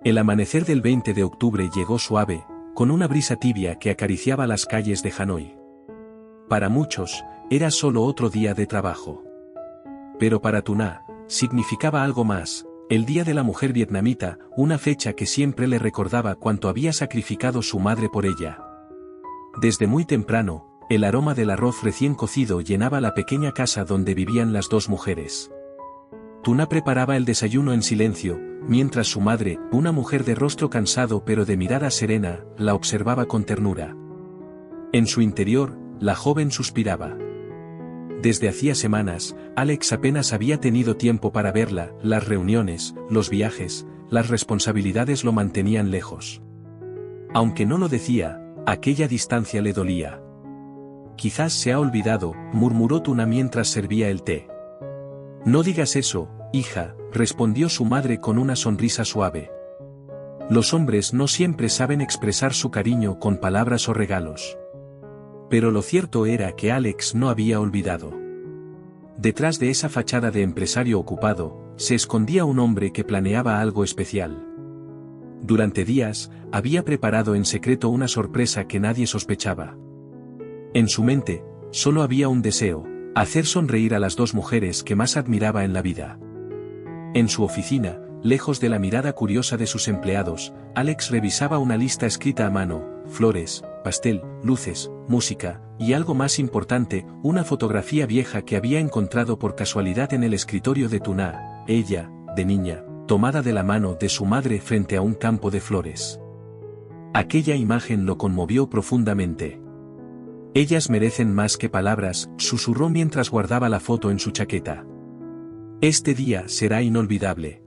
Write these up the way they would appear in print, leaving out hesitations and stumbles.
El amanecer del 20 de octubre llegó suave, con una brisa tibia que acariciaba las calles de Hanoi. Para muchos, era solo otro día de trabajo. Pero para Tuna, significaba algo más, el Día de la Mujer Vietnamita, una fecha que siempre le recordaba cuánto había sacrificado su madre por ella. Desde muy temprano, el aroma del arroz recién cocido llenaba la pequeña casa donde vivían las dos mujeres. Tuna preparaba el desayuno en silencio, mientras su madre, una mujer de rostro cansado pero de mirada serena, la observaba con ternura. En su interior, la joven suspiraba. Desde hacía semanas, Alex apenas había tenido tiempo para verla, las reuniones, los viajes, las responsabilidades lo mantenían lejos. Aunque no lo decía, aquella distancia le dolía. Quizás se ha olvidado, murmuró Tuna mientras servía el té. No digas eso, hija, respondió su madre con una sonrisa suave. Los hombres no siempre saben expresar su cariño con palabras o regalos. Pero lo cierto era que Alex no había olvidado. Detrás de esa fachada de empresario ocupado, se escondía un hombre que planeaba algo especial. Durante días, había preparado en secreto una sorpresa que nadie sospechaba. En su mente, solo había un deseo: hacer sonreír a las dos mujeres que más admiraba en la vida. En su oficina, lejos de la mirada curiosa de sus empleados, Alex revisaba una lista escrita a mano: flores, pastel, luces, música, y algo más importante, una fotografía vieja que había encontrado por casualidad en el escritorio de Tuna, ella, de niña, tomada de la mano de su madre frente a un campo de flores. Aquella imagen lo conmovió profundamente. Ellas merecen más que palabras, susurró mientras guardaba la foto en su chaqueta. Este día será inolvidable.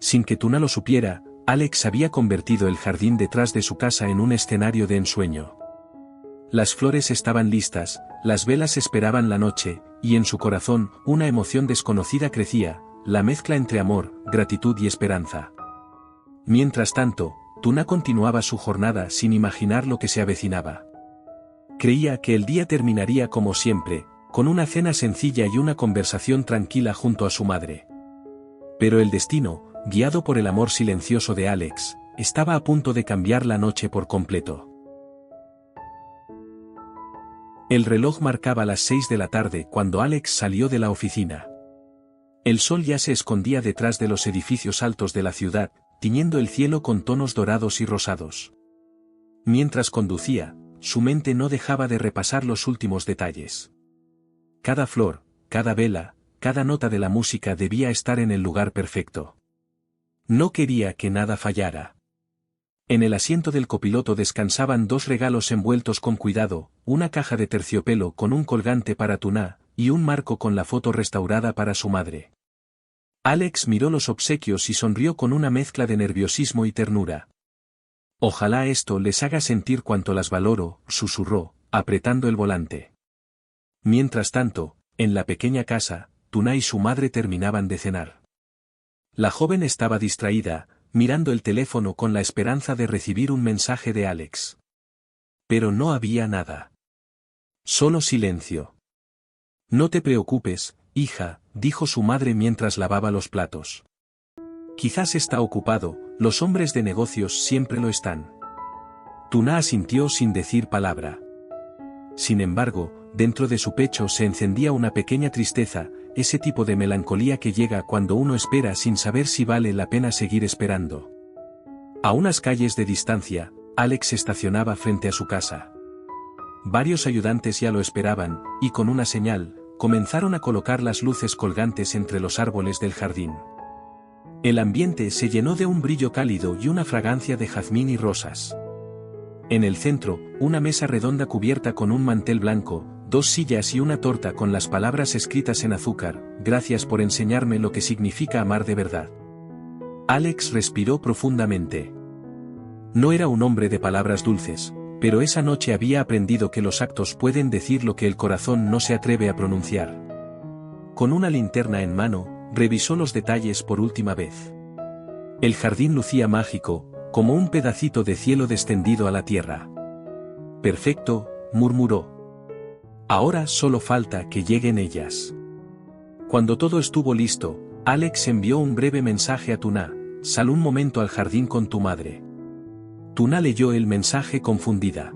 Sin que Tuna lo supiera, Alex había convertido el jardín detrás de su casa en un escenario de ensueño. Las flores estaban listas, las velas esperaban la noche, y en su corazón, una emoción desconocida crecía, la mezcla entre amor, gratitud y esperanza. Mientras tanto, Tuna continuaba su jornada sin imaginar lo que se avecinaba. Creía que el día terminaría como siempre, con una cena sencilla y una conversación tranquila junto a su madre. Pero el destino, guiado por el amor silencioso de Alex, estaba a punto de cambiar la noche por completo. El reloj marcaba las 6 de la tarde cuando Alex salió de la oficina. El sol ya se escondía detrás de los edificios altos de la ciudad, tiñendo el cielo con tonos dorados y rosados. Mientras conducía, su mente no dejaba de repasar los últimos detalles. Cada flor, cada vela, cada nota de la música debía estar en el lugar perfecto. No quería que nada fallara. En el asiento del copiloto descansaban dos regalos envueltos con cuidado, una caja de terciopelo con un colgante para Tuna, y un marco con la foto restaurada para su madre. Alex miró los obsequios y sonrió con una mezcla de nerviosismo y ternura. Ojalá esto les haga sentir cuánto las valoro, susurró, apretando el volante. Mientras tanto, en la pequeña casa, Tuna y su madre terminaban de cenar. La joven estaba distraída, mirando el teléfono con la esperanza de recibir un mensaje de Alex. Pero no había nada. Solo silencio. No te preocupes, hija, dijo su madre mientras lavaba los platos. Quizás está ocupado, los hombres de negocios siempre lo están. Tuna asintió sin decir palabra. Sin embargo, dentro de su pecho se encendía una pequeña tristeza, ese tipo de melancolía que llega cuando uno espera sin saber si vale la pena seguir esperando. A unas calles de distancia, Alex estacionaba frente a su casa. Varios ayudantes ya lo esperaban, y con una señal, comenzaron a colocar las luces colgantes entre los árboles del jardín. El ambiente se llenó de un brillo cálido y una fragancia de jazmín y rosas. En el centro, una mesa redonda cubierta con un mantel blanco, dos sillas y una torta con las palabras escritas en azúcar: gracias por enseñarme lo que significa amar de verdad. Alex respiró profundamente. No era un hombre de palabras dulces, pero esa noche había aprendido que los actos pueden decir lo que el corazón no se atreve a pronunciar. Con una linterna en mano, revisó los detalles por última vez. El jardín lucía mágico, como un pedacito de cielo descendido a la tierra. Perfecto, murmuró. Ahora solo falta que lleguen ellas. Cuando todo estuvo listo, Alex envió un breve mensaje a Tuna: sal un momento al jardín con tu madre. Tuna leyó el mensaje confundida.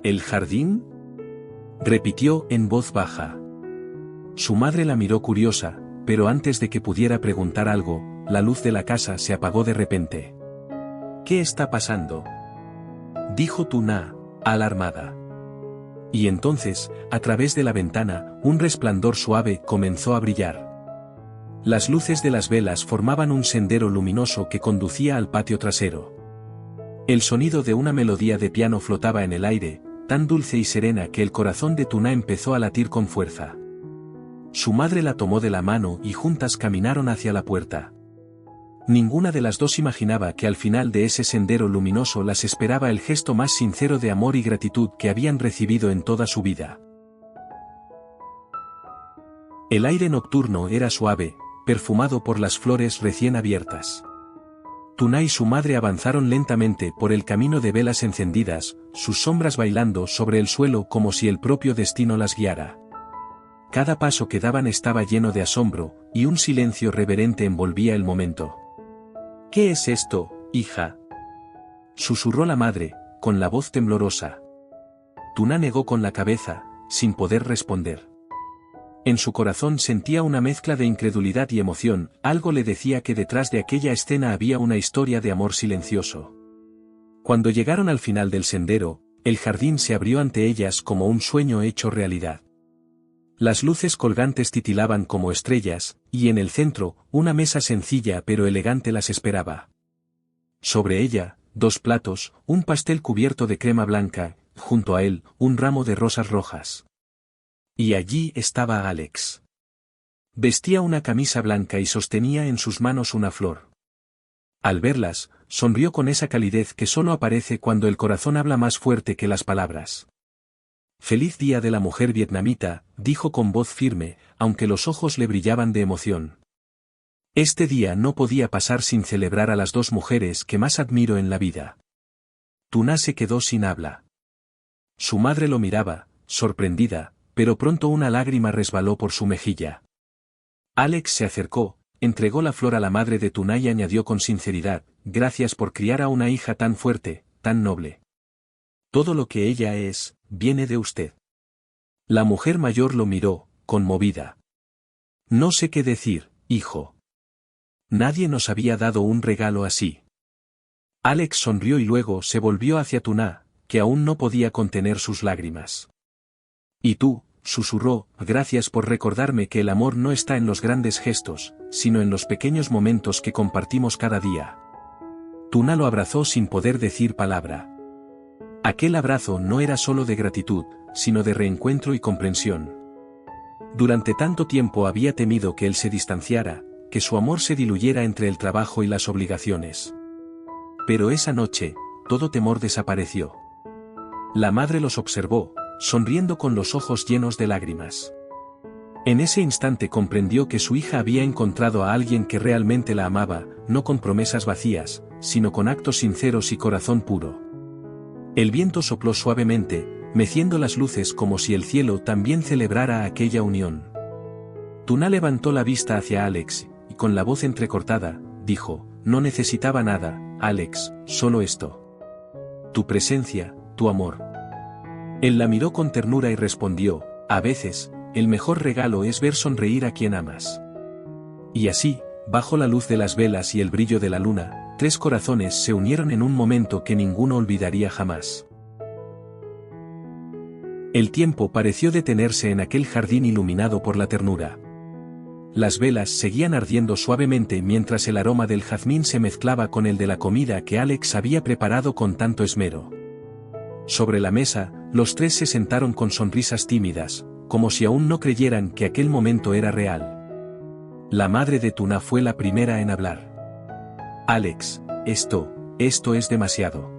¿El jardín?, repitió en voz baja. Su madre la miró curiosa, pero antes de que pudiera preguntar algo, la luz de la casa se apagó de repente. ¿Qué está pasando?, dijo Tuna, alarmada. Y entonces, a través de la ventana, un resplandor suave comenzó a brillar. Las luces de las velas formaban un sendero luminoso que conducía al patio trasero. El sonido de una melodía de piano flotaba en el aire, tan dulce y serena que el corazón de Tuna empezó a latir con fuerza. Su madre la tomó de la mano y juntas caminaron hacia la puerta. Ninguna de las dos imaginaba que al final de ese sendero luminoso las esperaba el gesto más sincero de amor y gratitud que habían recibido en toda su vida. El aire nocturno era suave, perfumado por las flores recién abiertas. Tuna y su madre avanzaron lentamente por el camino de velas encendidas, sus sombras bailando sobre el suelo como si el propio destino las guiara. Cada paso que daban estaba lleno de asombro, y un silencio reverente envolvía el momento. «¿Qué es esto, hija?», susurró la madre, con la voz temblorosa. Tuna negó con la cabeza, sin poder responder. En su corazón sentía una mezcla de incredulidad y emoción, algo le decía que detrás de aquella escena había una historia de amor silencioso. Cuando llegaron al final del sendero, el jardín se abrió ante ellas como un sueño hecho realidad. Las luces colgantes titilaban como estrellas, y en el centro, una mesa sencilla pero elegante las esperaba. Sobre ella, 2 platos, un pastel cubierto de crema blanca, junto a él, un ramo de rosas rojas. Y allí estaba Alex. Vestía una camisa blanca y sostenía en sus manos una flor. Al verlas, sonrió con esa calidez que solo aparece cuando el corazón habla más fuerte que las palabras. «Feliz Día de la Mujer Vietnamita», dijo con voz firme, aunque los ojos le brillaban de emoción. Este día no podía pasar sin celebrar a las 2 mujeres que más admiro en la vida. Tuna se quedó sin habla. Su madre lo miraba, sorprendida, pero pronto una lágrima resbaló por su mejilla. Alex se acercó, entregó la flor a la madre de Tuna y añadió con sinceridad: «Gracias por criar a una hija tan fuerte, tan noble. Todo lo que ella es, viene de usted». La mujer mayor lo miró, conmovida. «No sé qué decir, hijo. Nadie nos había dado un regalo así». Alex sonrió y luego se volvió hacia Tuna, que aún no podía contener sus lágrimas. «Y tú», susurró, «gracias por recordarme que el amor no está en los grandes gestos, sino en los pequeños momentos que compartimos cada día». Tuna lo abrazó sin poder decir palabra. Aquel abrazo no era solo de gratitud, sino de reencuentro y comprensión. Durante tanto tiempo había temido que él se distanciara, que su amor se diluyera entre el trabajo y las obligaciones. Pero esa noche, todo temor desapareció. La madre los observó, sonriendo con los ojos llenos de lágrimas. En ese instante comprendió que su hija había encontrado a alguien que realmente la amaba, no con promesas vacías, sino con actos sinceros y corazón puro. El viento sopló suavemente, meciendo las luces como si el cielo también celebrara aquella unión. Tuna levantó la vista hacia Alex, y con la voz entrecortada, dijo: «No necesitaba nada, Alex, solo esto. Tu presencia, tu amor». Él la miró con ternura y respondió: «A veces, el mejor regalo es ver sonreír a quien amas». Y así, bajo la luz de las velas y el brillo de la luna, 3 corazones se unieron en un momento que ninguno olvidaría jamás. El tiempo pareció detenerse en aquel jardín iluminado por la ternura. Las velas seguían ardiendo suavemente mientras el aroma del jazmín se mezclaba con el de la comida que Alex había preparado con tanto esmero. Sobre la mesa, los 3 se sentaron con sonrisas tímidas, como si aún no creyeran que aquel momento era real. La madre de Tuna fue la primera en hablar. «Alex, esto es demasiado.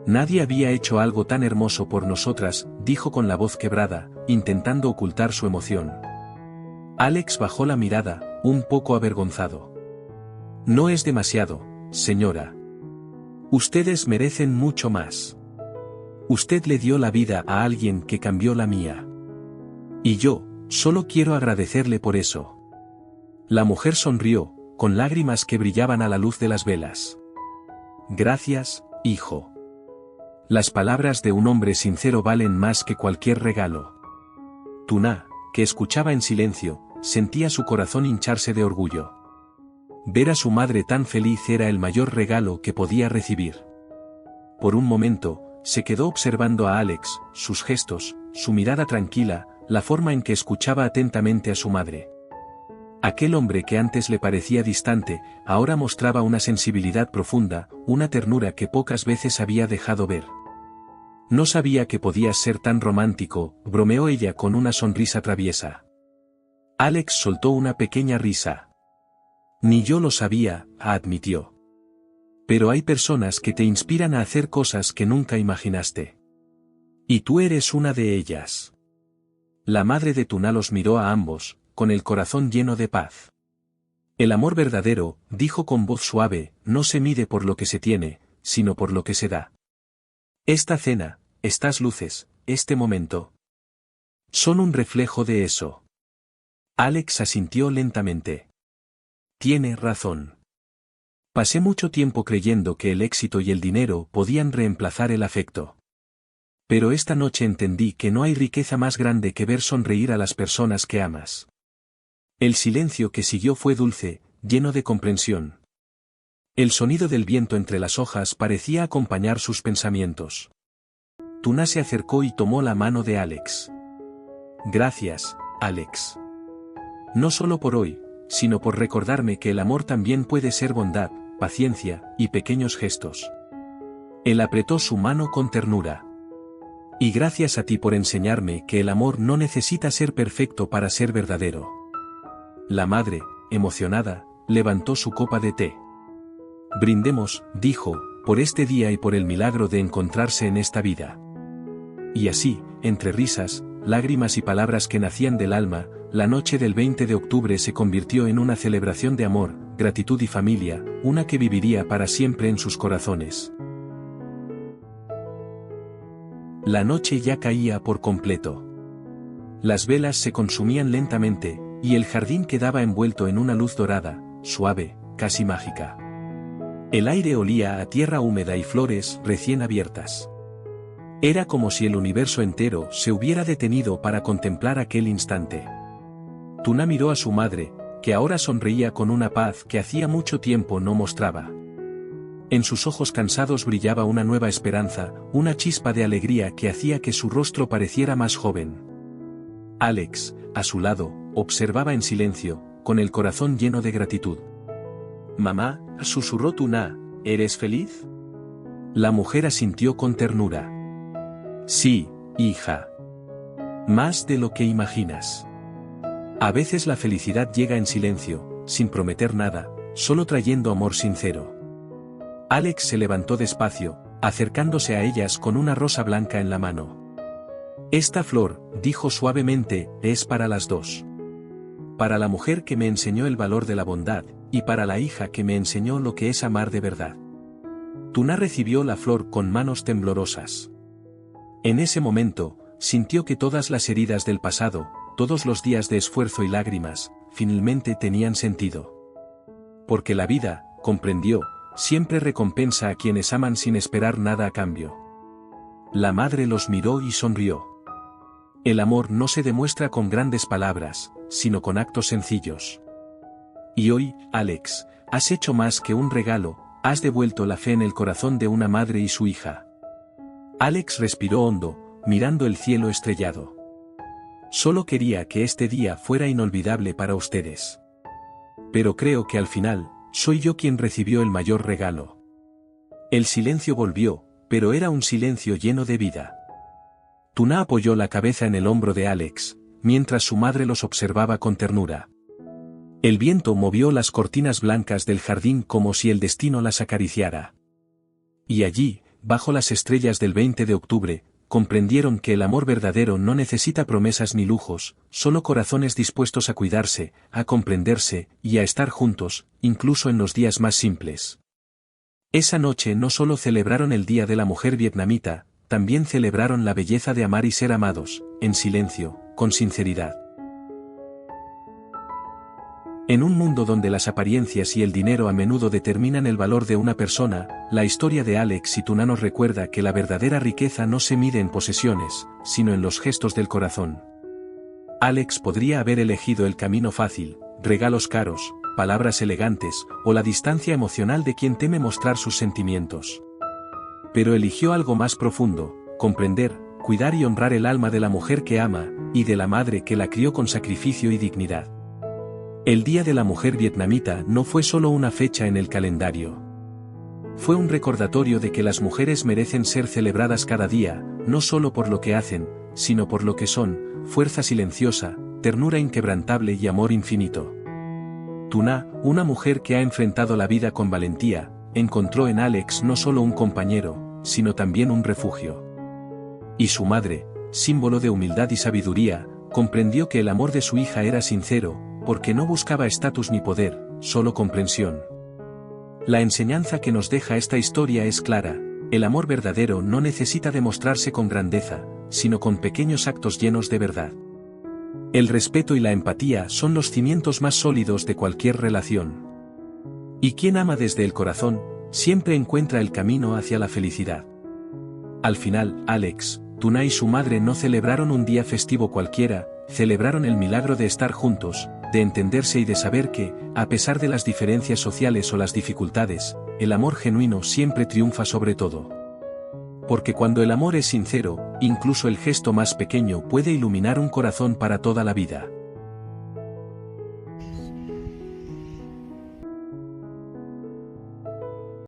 Nadie había hecho algo tan hermoso por nosotras», dijo con la voz quebrada, intentando ocultar su emoción. Alex bajó la mirada, un poco avergonzado. «No es demasiado, señora. Ustedes merecen mucho más. Usted le dio la vida a alguien que cambió la mía. Y yo, solo quiero agradecerle por eso». La mujer sonrió, con lágrimas que brillaban a la luz de las velas. Gracias, hijo. Las palabras de un hombre sincero valen más que cualquier regalo. Tuna, que escuchaba en silencio, sentía su corazón hincharse de orgullo. Ver a su madre tan feliz era el mayor regalo que podía recibir. Por un momento, se quedó observando a Alex, sus gestos, su mirada tranquila, la forma en que escuchaba atentamente a su madre. Aquel hombre que antes le parecía distante, ahora mostraba una sensibilidad profunda, una ternura que pocas veces había dejado ver. No sabía que podías ser tan romántico, bromeó ella con una sonrisa traviesa. Alex soltó una pequeña risa. Ni yo lo sabía, admitió. Pero hay personas que te inspiran a hacer cosas que nunca imaginaste. Y tú eres una de ellas. La madre de Tuna los miró a ambos, con el corazón lleno de paz. El amor verdadero, dijo con voz suave, no se mide por lo que se tiene, sino por lo que se da. Esta cena, estas luces, este momento, son un reflejo de eso. Alex asintió lentamente. Tiene razón. Pasé mucho tiempo creyendo que el éxito y el dinero podían reemplazar el afecto. Pero esta noche entendí que no hay riqueza más grande que ver sonreír a las personas que amas. El silencio que siguió fue dulce, lleno de comprensión. El sonido del viento entre las hojas parecía acompañar sus pensamientos. Tuna se acercó y tomó la mano de Alex. Gracias, Alex. No solo por hoy, sino por recordarme que el amor también puede ser bondad, paciencia, y pequeños gestos. Él apretó su mano con ternura. Y gracias a ti por enseñarme que el amor no necesita ser perfecto para ser verdadero. La madre, emocionada, levantó su copa de té. Brindemos, dijo, por este día y por el milagro de encontrarse en esta vida. Y así, entre risas, lágrimas y palabras que nacían del alma, la noche del 20 de octubre se convirtió en una celebración de amor, gratitud y familia, una que viviría para siempre en sus corazones. La noche ya caía por completo. Las velas se consumían lentamente, y el jardín quedaba envuelto en una luz dorada, suave, casi mágica. El aire olía a tierra húmeda y flores recién abiertas. Era como si el universo entero se hubiera detenido para contemplar aquel instante. Tuna miró a su madre, que ahora sonreía con una paz que hacía mucho tiempo no mostraba. En sus ojos cansados brillaba una nueva esperanza, una chispa de alegría que hacía que su rostro pareciera más joven. Alex, a su lado, observaba en silencio, con el corazón lleno de gratitud. «Mamá», susurró Tuna, «¿eres feliz?» La mujer asintió con ternura. «Sí, hija. Más de lo que imaginas. A veces la felicidad llega en silencio, sin prometer nada, solo trayendo amor sincero». Alex se levantó despacio, acercándose a ellas con una rosa blanca en la mano. «Esta flor», dijo suavemente, «es para las dos. Para la mujer que me enseñó el valor de la bondad, y para la hija que me enseñó lo que es amar de verdad». Tuna recibió la flor con manos temblorosas. En ese momento, sintió que todas las heridas del pasado, todos los días de esfuerzo y lágrimas, finalmente tenían sentido. Porque la vida, comprendió, siempre recompensa a quienes aman sin esperar nada a cambio. La madre los miró y sonrió. El amor no se demuestra con grandes palabras, sino con actos sencillos. Y hoy, Alex, has hecho más que un regalo, has devuelto la fe en el corazón de una madre y su hija. Alex respiró hondo, mirando el cielo estrellado. Solo quería que este día fuera inolvidable para ustedes. Pero creo que al final, soy yo quien recibió el mayor regalo. El silencio volvió, pero era un silencio lleno de vida. Tuna apoyó la cabeza en el hombro de Alex, mientras su madre los observaba con ternura. El viento movió las cortinas blancas del jardín como si el destino las acariciara. Y allí, bajo las estrellas del 20 de octubre, comprendieron que el amor verdadero no necesita promesas ni lujos, solo corazones dispuestos a cuidarse, a comprenderse, y a estar juntos, incluso en los días más simples. Esa noche no solo celebraron el Día de la Mujer vietnamita, también celebraron la belleza de amar y ser amados, en silencio, con sinceridad. En un mundo donde las apariencias y el dinero a menudo determinan el valor de una persona, la historia de Alex y Tuna nos recuerda que la verdadera riqueza no se mide en posesiones, sino en los gestos del corazón. Alex podría haber elegido el camino fácil, regalos caros, palabras elegantes, o la distancia emocional de quien teme mostrar sus sentimientos. Pero eligió algo más profundo: comprender, cuidar y honrar el alma de la mujer que ama, y de la madre que la crió con sacrificio y dignidad. El Día de la Mujer Vietnamita no fue solo una fecha en el calendario. Fue un recordatorio de que las mujeres merecen ser celebradas cada día, no solo por lo que hacen, sino por lo que son: fuerza silenciosa, ternura inquebrantable y amor infinito. Tuna, una mujer que ha enfrentado la vida con valentía, encontró en Alex no solo un compañero, sino también un refugio. Y su madre, símbolo de humildad y sabiduría, comprendió que el amor de su hija era sincero, porque no buscaba estatus ni poder, solo comprensión. La enseñanza que nos deja esta historia es clara: el amor verdadero no necesita demostrarse con grandeza, sino con pequeños actos llenos de verdad. El respeto y la empatía son los cimientos más sólidos de cualquier relación. Y quien ama desde el corazón, siempre encuentra el camino hacia la felicidad. Al final, Alex, Tuna y su madre no celebraron un día festivo cualquiera, celebraron el milagro de estar juntos, de entenderse y de saber que, a pesar de las diferencias sociales o las dificultades, el amor genuino siempre triunfa sobre todo. Porque cuando el amor es sincero, incluso el gesto más pequeño puede iluminar un corazón para toda la vida.